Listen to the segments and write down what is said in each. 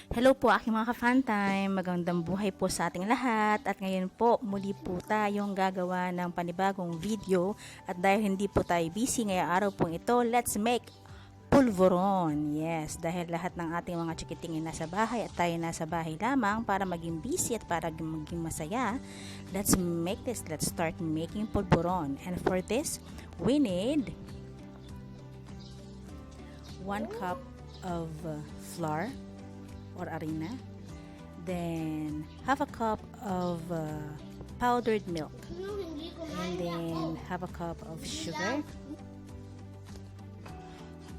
Hello po aking mga ka-fan time, magandang buhay po sa ating lahat at ngayon po muli po tayong gagawa ng panibagong video at dahil hindi po tayo busy ngayong araw pong ito, let's make pulvoron. Yes, dahil lahat ng ating mga chikiting nasa bahay at tayo nasa bahay lamang para maging busy at para maging masaya, let's make this, let's start making pulvoron. And for this, we need 1 cup of flour or harina, then half a cup of powdered milk, and then half a cup of sugar,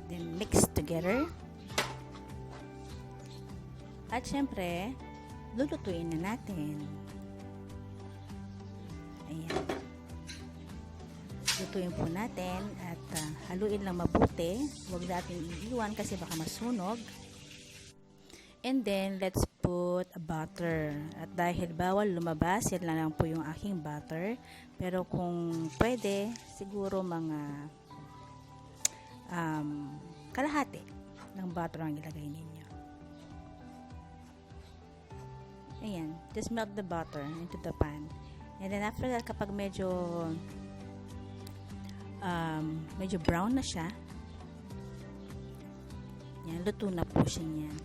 then mix together. At syempre, lulutuin na natin. Ayan. Lutuin po natin at haluin lang mabuti. Huwag natin iiwan kasi baka masunog. And then, let's put a butter. At dahil bawal lumabas, yan lang po yung aking butter. Pero kung pwede, siguro mga kalahati ng butter ang ilagay ninyo. Ayan. Just melt the butter into the pan. And then after that, kapag medyo brown na siya, yan, luto na po siya niyan.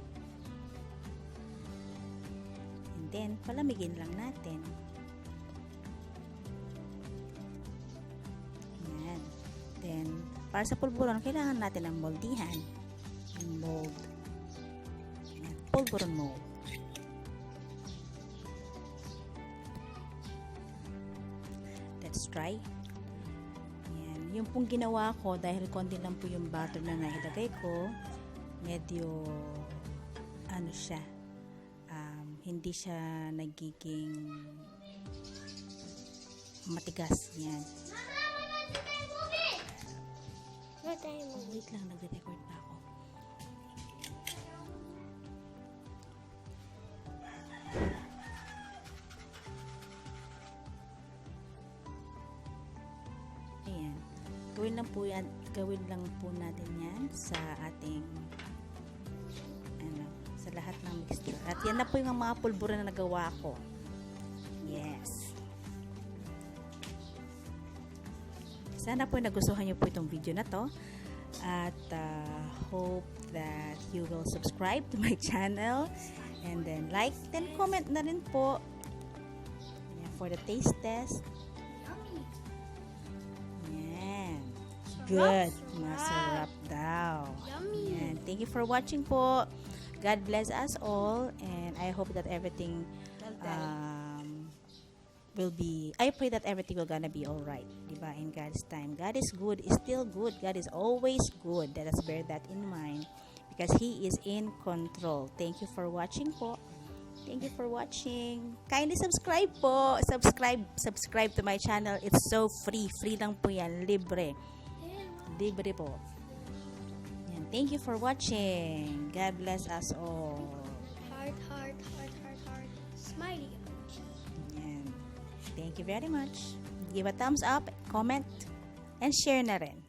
Then, palamigin lang natin. Ayan. Then, para sa pulburon, kailangan natin ng moldihan. Mold. Ayan. Pulburon mold. Let's try. Ayan. Yung pong ginawa ko, dahil konti lang po yung butter na nailagay ko, medyo, siya, hindi siya nagiging matigas. Yan. Wait lang, nagre-record pa ako. Ayan. Gawin lang po natin yan sa ating sa lahat ng mixture. At yan na po yung mga pulbura na nagawa ko. Yes. Sana po nagustuhan niyo po itong video na to. At hope that you will subscribe to my channel. And then like, then comment na rin po. Yan, for the taste test. Yan. Good. Masarap daw. Yan. Thank you for watching po. God bless us all, and I hope that everything I pray that everything will gonna be alright, diba, in God's time. God is good, is still good. God is always good. Let us bear that in mind because He is in control. Thank you for watching po. Thank you for watching. Kindly subscribe po. Subscribe to my channel. It's so free. Free lang po yan. Libre. Libre po. Thank you for watching. God bless us all. Heart. Smiley emoji. Yan. Thank you very much. Give a thumbs up, comment, and share na rin.